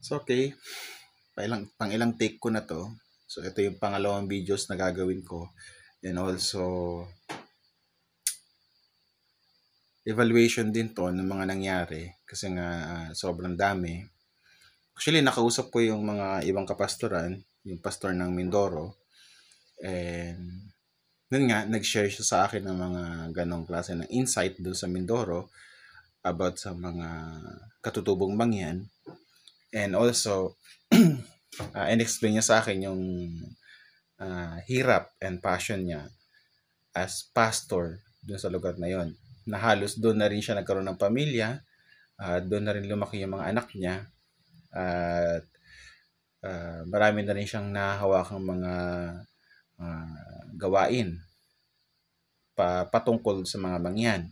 So, okay. Pang ilang take ko na to. So, ito yung pangalawang videos na gagawin ko. And also, evaluation din to ng mga nangyari. Kasi nga, sobrang dami. Actually, nakausap ko yung mga ibang kapastoran, yung pastor ng Mindoro. And, nun nga, nag-share siya sa akin ng mga ganong klase ng insight doon sa Mindoro about sa mga katutubong mangyan. And also, in-explain niya sa akin yung hirap and passion niya as pastor dun sa lugar na yon. Na halos doon na rin siya nagkaroon ng pamilya, doon na rin lumaki yung mga anak niya, at marami na rin siyang nahahawakang mga gawain patungkol sa mga mangyan.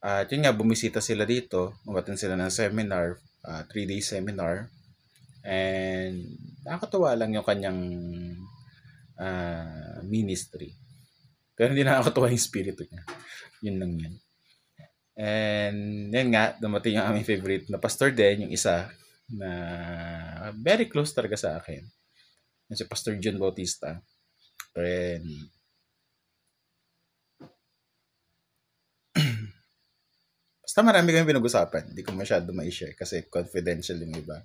At yun nga, bumisita sila dito, umattend sila ng seminar, 3-day seminar, and nakakatuwa lang yung kanyang ministry. Pero hindi nakakatuwa yung spirito niya. Yun lang yan. And yan nga, dumating yung aming favorite na pastor din, yung isa na very close talaga sa akin. Yung si Pastor John Bautista. And basta marami kami pinag-usapan. Hindi ko masyado ma-share kasi confidential yung iba.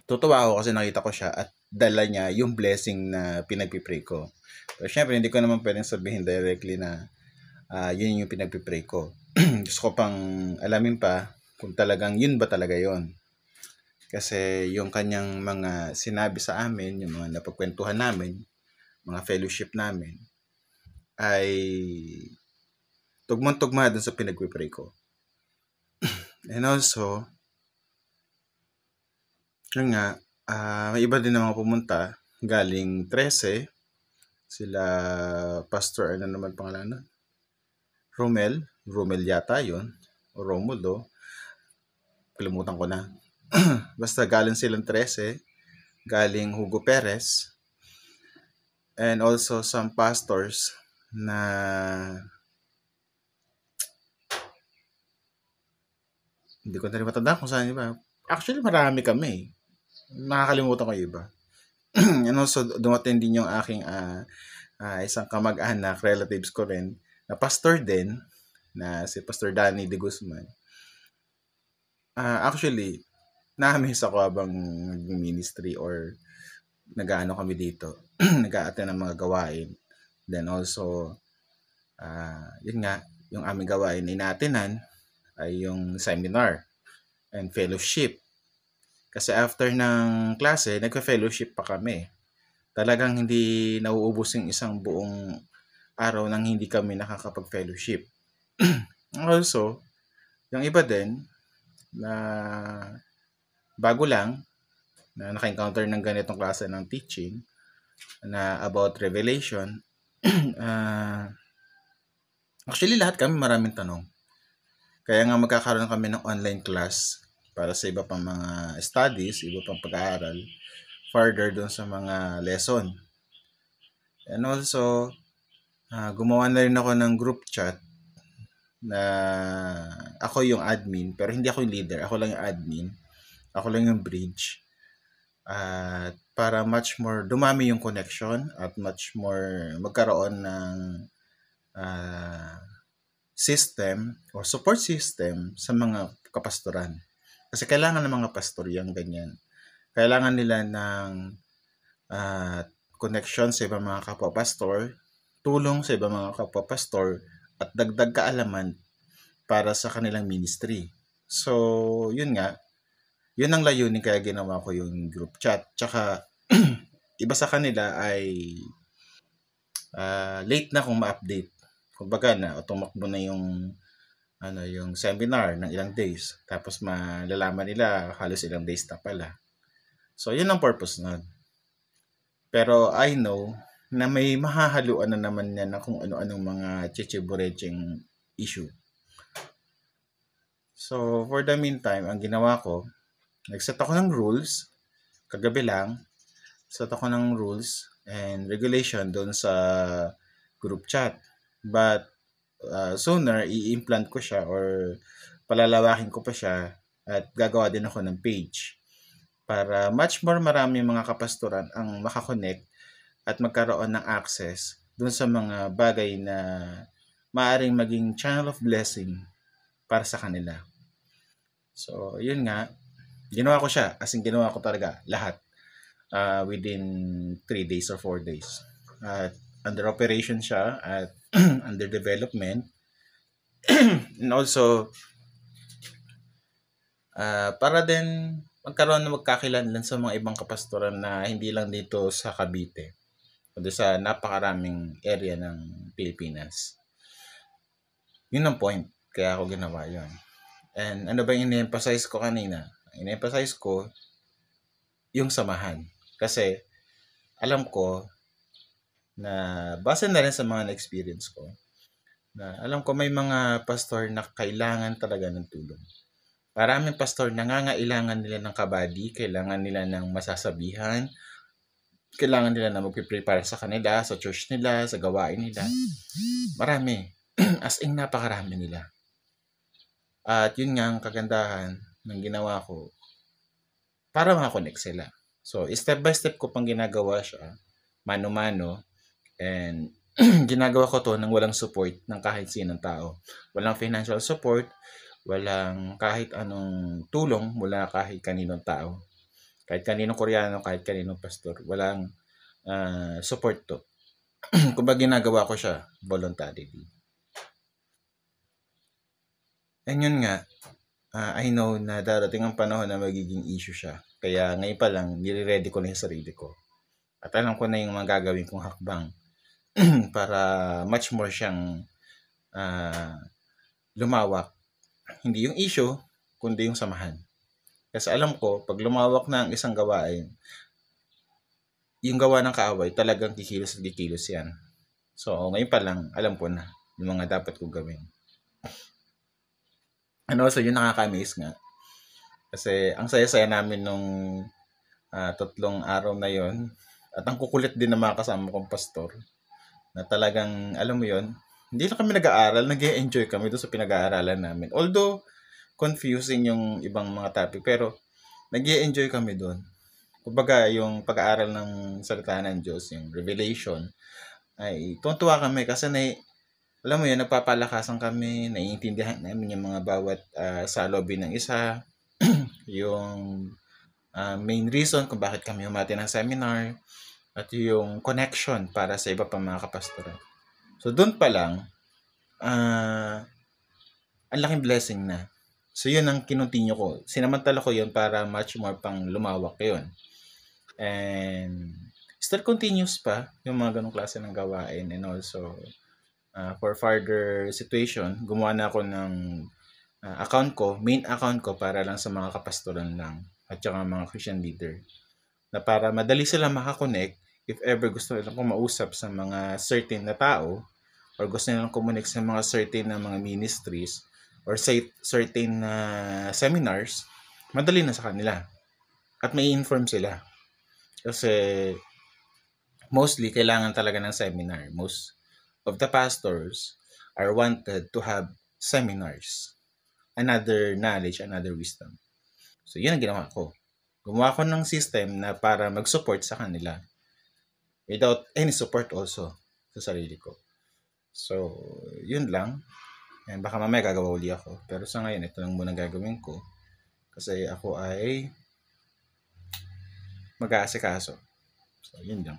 Tutuwa ako kasi nakita ko siya at dala niya yung blessing na pinagpipray ko. Pero syempre, hindi ko naman pwedeng sabihin directly na yun yung pinagpipray ko. Gusto ko pang alamin pa kung talagang yun ba talaga yon. Kasi yung kanyang mga sinabi sa amin, yung mga napagkwentuhan namin, mga fellowship namin, ay tugmang-tugma dun sa pinagpipray ko. And also, yun nga, may iba din na mga pumunta galing 13, sila Pastor, ano naman pangalan nun? Romel yata yun, o Romulo, kalimutan ko na. Basta galing silang 13, galing Hugo Perez, and also some pastors na hindi ko na rin matanda kung saan iba. Actually, marami kami. Nakakalimutan ko yung iba. And also, dumating din yung aking isang kamag-anak, relatives ko rin, na pastor din, na si Pastor Danny de Guzman. Actually, na-miss ako habang nag-ministry or nag-ano kami dito. Nag-a-attend ng mga gawain. Then also, yun nga, yung aming gawain na inaatinan ay yung seminar and fellowship. Kasi after ng klase, nagka-fellowship pa kami. Talagang hindi nauubos yung isang buong araw nang hindi kami nakakapag-fellowship. Also, yung iba din na bago lang na naka-encounter ng ganitong klase ng teaching na about revelation, actually lahat kami maraming tanong. Kaya nga magkakaroon kami ng online class para sa iba pang mga studies, iba pang pag-aaral, further doon sa mga lesson. And also, gumawa na rin ako ng group chat na ako yung admin, pero hindi ako yung leader. Ako lang yung admin. Ako lang yung bridge. At para much more dumami yung connection at much more magkaroon ng system o support system sa mga kapastoran. Kasi kailangan ng mga pastor yung ganyan. Kailangan nila ng connection sa ibang mga kapwa-pastor, tulong sa ibang mga kapwa-pastor, at dagdag kaalaman para sa kanilang ministry. So, yun nga. Yun ang layunin kaya ginawa ko yung group chat. Tsaka, iba sa kanila ay late na kung ma-update. Kumbaga na, tumakbo na yung seminar ng ilang days. Tapos malalaman nila halos ilang days na pala. So, yun ang purpose nun. Pero I know na may mahahaluan na naman yan na kung ano-anong mga chichibureching issue. So, for the meantime, ang ginawa ko, nag-set ako ng rules. Kagabi lang, set ako ng rules and regulation doon sa group chat. But, sooner, i-implant ko siya or palalawakin ko pa siya At gagawa din ako ng page para much more marami mga kapastoran ang makakonect at magkaroon ng access dun sa mga bagay na maaaring maging channel of blessing para sa kanila. So, yun nga, ginawa ko siya. As in, ginawa ko talaga lahat within 3 days or 4 days. Under operation siya at under development. And also, para din magkaroon ng magkakilanlan sa mga ibang kapastoran na hindi lang dito sa Cavite, kundi sa napakaraming area ng Pilipinas. Yun ang point. Kaya ako ginawa yun. And ano ba yung in-emphasize ko kanina? In-emphasize ko yung samahan. Kasi alam ko na base na rin sa mga na-experience ko, na alam ko may mga pastor na kailangan talaga ng tulong. Maraming pastor nangangailangan nila ng kabady, kailangan nila ng masasabihan, kailangan nila na magpipray para sa kanila, sa church nila, sa gawain nila. Marami. As in, napakarami nila. At yun nga ang kagandahan ng ginawa ko para makakonect sila. So, step by step ko pang ginagawa siya, mano-mano, and ginagawa ko to nang walang support ng kahit sinong tao. Walang financial support, walang kahit anong tulong mula kahit kaninong tao. Kahit kaninong Koreano, kahit kaninong pastor. Walang support to. Kumbaga ginagawa ko siya voluntarily. And yun nga, I know na darating ang panahon na magiging issue siya. Kaya ngayon pa lang, nire-ready ko na yung sarili ko. At alam ko na yung mga gagawin kong hakbang para much more siyang lumawak. Hindi yung issue, kundi yung samahan. Kasi alam ko, pag lumawak na ang isang gawain, yung gawa ng kaaway, talagang kikilos at kikilos yan. So, ngayon pa lang, alam ko na yung mga dapat kong gawin. And also, yun nakaka-amaze nga. Kasi ang saya-saya namin nung 3 araw na yon. At ang kukulit din ng mga kasama kong pastor. Na talagang, alam mo yon, hindi lang kami nag-aaral, nag-enjoy kami doon sa pinag-aaralan namin. Although, confusing yung ibang mga topic, pero nag-enjoy kami doon. Kumbaga, yung pag-aaral ng salita ng Diyos, yung revelation, ay tuwa kami kasi alam mo yun, nagpapalakasan kami, naiintindihan namin yung mga bawat salobin ng isa, yung main reason kung bakit kami humati ng seminar, at yung connection para sa iba pang mga kapastoran. So, doon pa lang, ang laking blessing na. So, yun ang kinontinue ko. Sinamantala ko yun para much more pang lumawak yun. And still continues pa yung mga ganong klase ng gawain. And also, for further situation, gumawa na ako ng account ko, main account ko para lang sa mga kapastoran lang at saka mga Christian leader. Na para madali sila makakonect if ever gusto nilang kumausap sa mga certain na tao or gusto nilang kumonek sa mga certain na mga ministries or certain seminars, madali na sa kanila. At may inform sila. Kasi mostly kailangan talaga ng seminar. Most of the pastors are wanted to have seminars. Another knowledge, another wisdom. So, yun ang ginawa ko. Gumawa ko ng system na para mag-support sa kanila without any support also sa sarili ko. So, yun lang. And baka mamaya gagawa uli ako. Pero sa ngayon, ito lang muna gagawin ko. Kasi ako ay mag-aasikaso. So, yun lang.